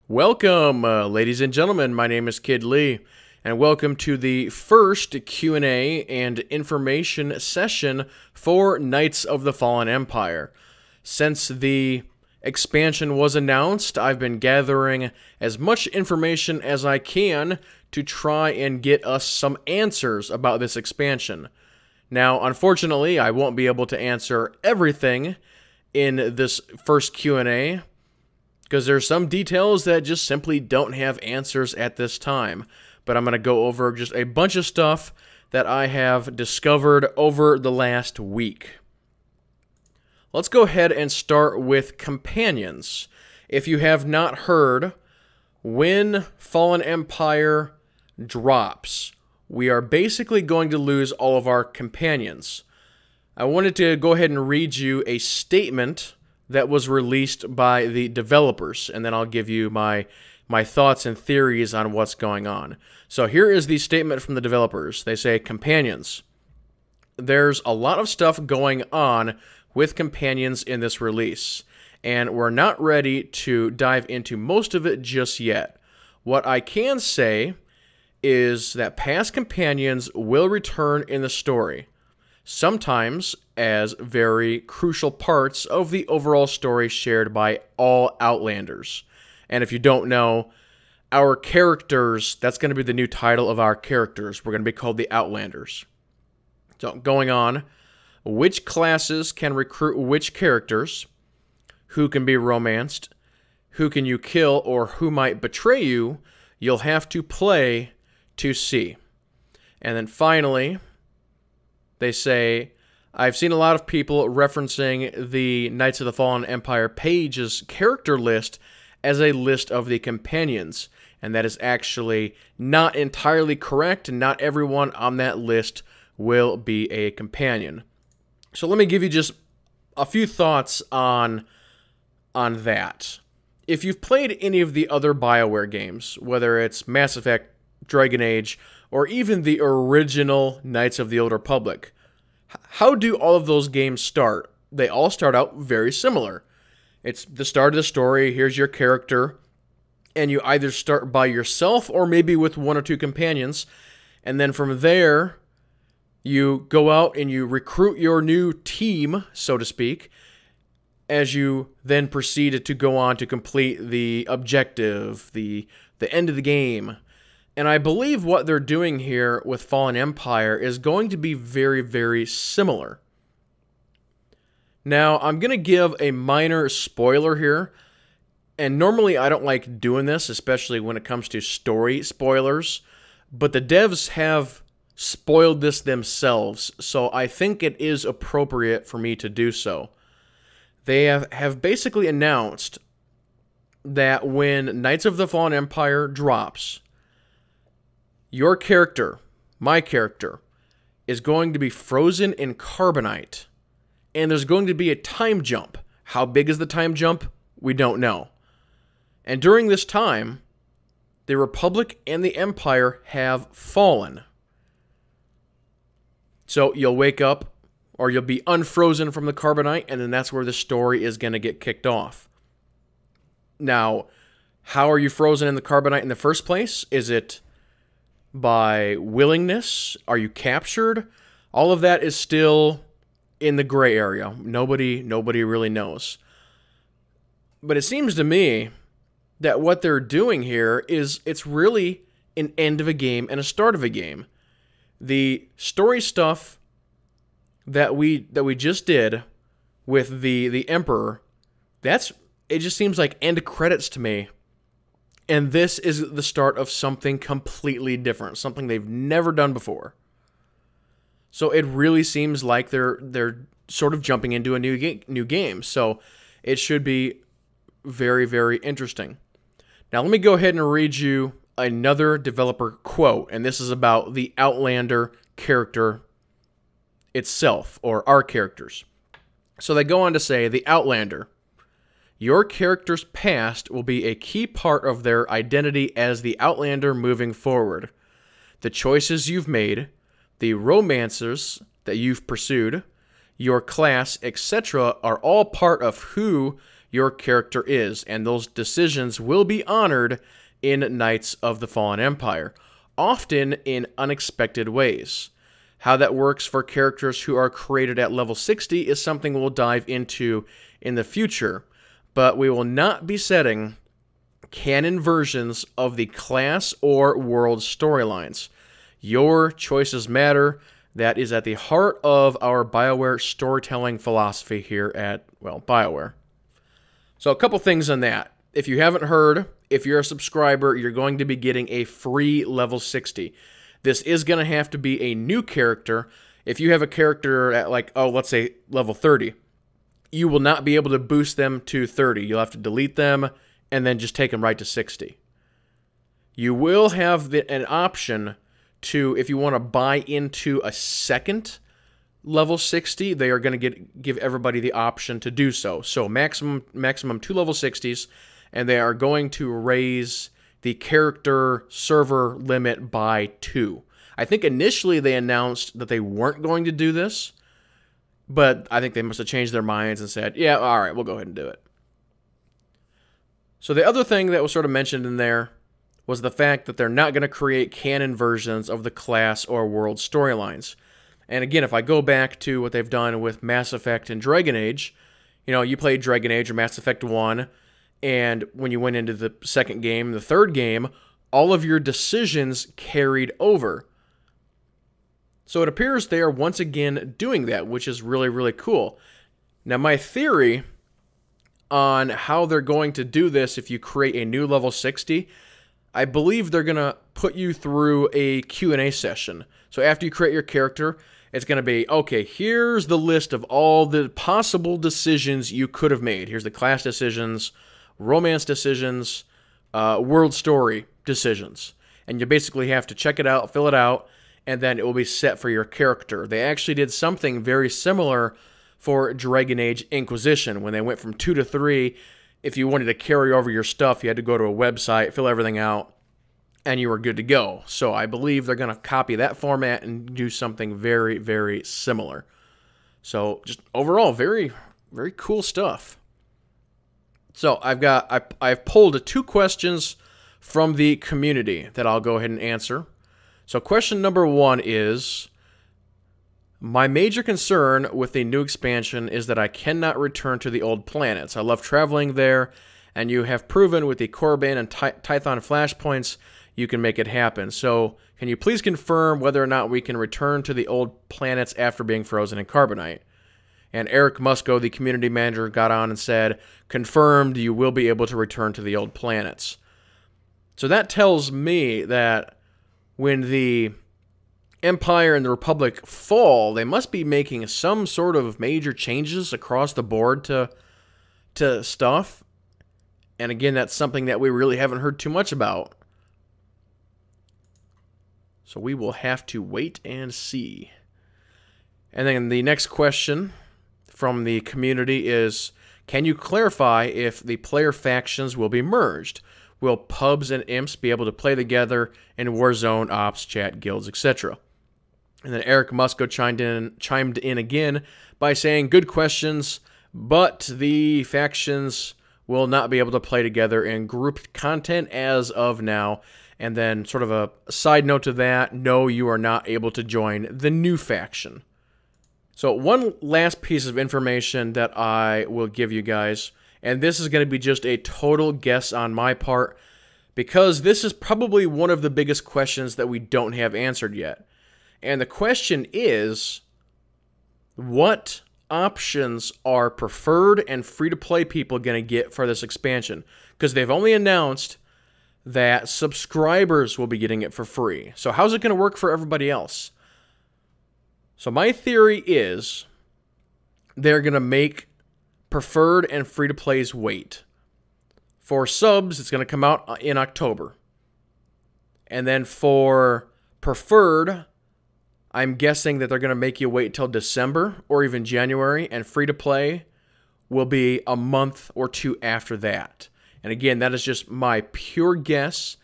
Welcome, ladies and gentlemen. My name is Kid Lee, and welcome to the first Q&A and information session for Knights of the Fallen Empire. Since the expansion was announced, I've been gathering as much information as I can to try and get us some answers about this expansion. Now, unfortunately, I won't be able to answer everything in this first Q&A, because there's some details that just simply don't have answers at this time. But I'm going to go over just a bunch of stuff that I have discovered over the last week. Let's go ahead and start with companions. If you have not heard, when Fallen Empire drops, we are basically going to lose all of our companions. I wanted to go ahead and read you a statement that was released by the developers, and then I'll give you my thoughts and theories on what's going on. So here is the statement from the developers. They say, companions. There's a lot of stuff going on with companions in this release, and we're not ready to dive into most of it just yet. What I can say is that past companions will return in the story, sometimes as very crucial parts of the overall story shared by all Outlanders. And if you don't know, our characters, that's going to be the new title of our characters. We're going to be called the Outlanders. So going on, which classes can recruit which characters, who can be romanced, who can you kill, or who might betray you, you'll have to play to see. And then finally, they say, I've seen a lot of people referencing the Knights of the Fallen Empire page's character list as a list of the companions, and that is actually not entirely correct, and not everyone on that list will be a companion. So let me give you just a few thoughts on that. If you've played any of the other BioWare games, whether it's Mass Effect, Dragon Age, or even the original Knights of the Old Republic, how do all of those games start? They all start out very similar. It's the start of the story, here's your character, and you either start by yourself or maybe with one or two companions, and then from there, you go out and you recruit your new team, so to speak, as you then proceed to go on to complete the objective, the end of the game. And I believe what they're doing here with Fallen Empire is going to be very, very similar. Now, I'm going to give a minor spoiler here. And normally I don't like doing this, especially when it comes to story spoilers. But the devs have spoiled this themselves, so I think it is appropriate for me to do so. They have basically announced that when Knights of the Fallen Empire drops, your character, my character, is going to be frozen in carbonite, and there's going to be a time jump. How big is the time jump? We don't know. And during this time, the Republic and the Empire have fallen. So you'll wake up, or you'll be unfrozen from the carbonite, and then that's where the story is going to get kicked off. Now, how are you frozen in the carbonite in the first place? Is it by willingness? Are you captured? All of that is still in the gray area. Nobody really knows. But it seems to me that what they're doing here is it's really an end of a game and a start of a game. The story stuff that we just did with the Emperor, it just seems like end credits to me. And this is the start of something completely different, something they've never done before. So it really seems like they're sort of jumping into a new game. So it should be very, very interesting. Now let me go ahead and read you another developer quote, and this is about the Outlander character itself, or our characters. So they go on to say, the Outlander. Your character's past will be a key part of their identity as the Outlander moving forward. The choices you've made, the romances that you've pursued, your class, etc. are all part of who your character is, and those decisions will be honored in Knights of the Fallen Empire, often in unexpected ways. How that works for characters who are created at level 60 is something we'll dive into in the future, but we will not be setting canon versions of the class or world storylines. Your choices matter. That is at the heart of our BioWare storytelling philosophy here at, well, BioWare. So a couple things on that. If you haven't heard, if you're a subscriber, you're going to be getting a free level 60. This is going to have to be a new character. If you have a character at like, let's say level 30, you will not be able to boost them to 30. You'll have to delete them and then just take them right to 60. You will have an option to, if you want to buy into a second level 60, they are going to give everybody the option to do so. So maximum 2 level 60s, and they are going to raise the character server limit by 2. I think initially they announced that they weren't going to do this, but I think they must have changed their minds and said, yeah, all right, we'll go ahead and do it. So the other thing that was sort of mentioned in there was the fact that they're not going to create canon versions of the class or world storylines. And again, if I go back to what they've done with Mass Effect and Dragon Age, you played Dragon Age or Mass Effect 1, and when you went into the second game, the third game, all of your decisions carried over. So it appears they are once again doing that, which is really, really cool. Now, my theory on how they're going to do this if you create a new level 60, I believe they're going to put you through a Q&A session. So after you create your character, it's going to be, okay, here's the list of all the possible decisions you could have made. Here's the class decisions, romance decisions, world story decisions. And you basically have to check it out, fill it out, and then it will be set for your character. They actually did something very similar for Dragon Age Inquisition. When they went from 2 to 3, if you wanted to carry over your stuff, you had to go to a website, fill everything out, and you were good to go. So I believe they're going to copy that format and do something very, very similar. So just overall, very, very cool stuff. So I've pulled 2 questions from the community that I'll go ahead and answer. So question number 1 is, my major concern with the new expansion is that I cannot return to the old planets. I love traveling there, and you have proven with the Korriban and Tython flashpoints you can make it happen. So can you please confirm whether or not we can return to the old planets after being frozen in carbonite? And Eric Musco, the community manager, got on and said, confirmed, you will be able to return to the old planets. So that tells me that when the Empire and the Republic fall, they must be making some sort of major changes across the board to stuff. And again, that's something that we really haven't heard too much about. So we will have to wait and see. And then the next question from the community is, can you clarify if the player factions will be merged? Will pubs and imps be able to play together in Warzone, Ops, Chat, Guilds, etc.? And then Eric Musco chimed in again by saying, good questions, but the factions will not be able to play together in grouped content as of now. And then sort of a side note to that, no, you are not able to join the new faction. So one last piece of information that I will give you guys, and this is going to be just a total guess on my part, because this is probably one of the biggest questions that we don't have answered yet. And the question is, what options are preferred and free-to-play people going to get for this expansion? Because they've only announced that subscribers will be getting it for free. So how's it going to work for everybody else? So my theory is they're going to make preferred and free-to-plays wait. For subs, it's going to come out in October. And then for preferred, I'm guessing that they're going to make you wait till December or even January, and free-to-play will be a month or 2 after that. And again, that is just my pure guess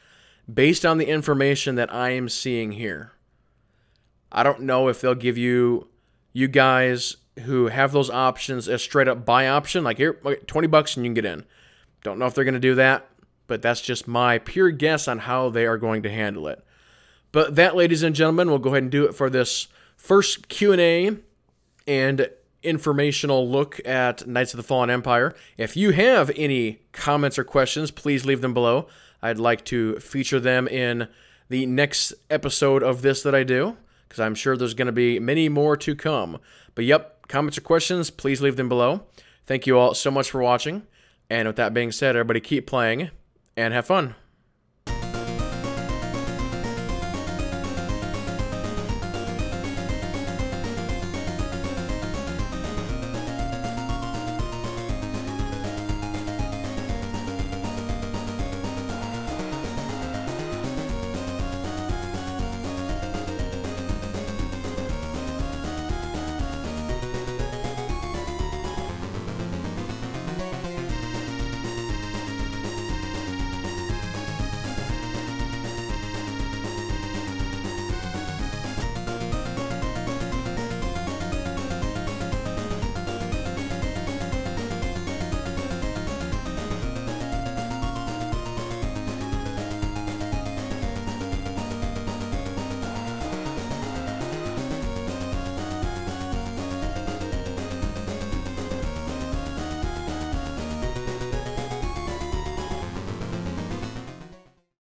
based on the information that I am seeing here. I don't know if they'll give you guys who have those options as straight up buy option, like here, $20 and you can get in. Don't know if they're going to do that, but that's just my pure guess on how they are going to handle it. But that, ladies and gentlemen, we'll go ahead and do it for this first Q&A and informational look at Knights of the Fallen Empire. If you have any comments or questions, please leave them below. I'd like to feature them in the next episode of this that I do, because I'm sure there's going to be many more to come. But yep, comments or questions, please leave them below. Thank you all so much for watching. And with that being said, everybody keep playing and have fun.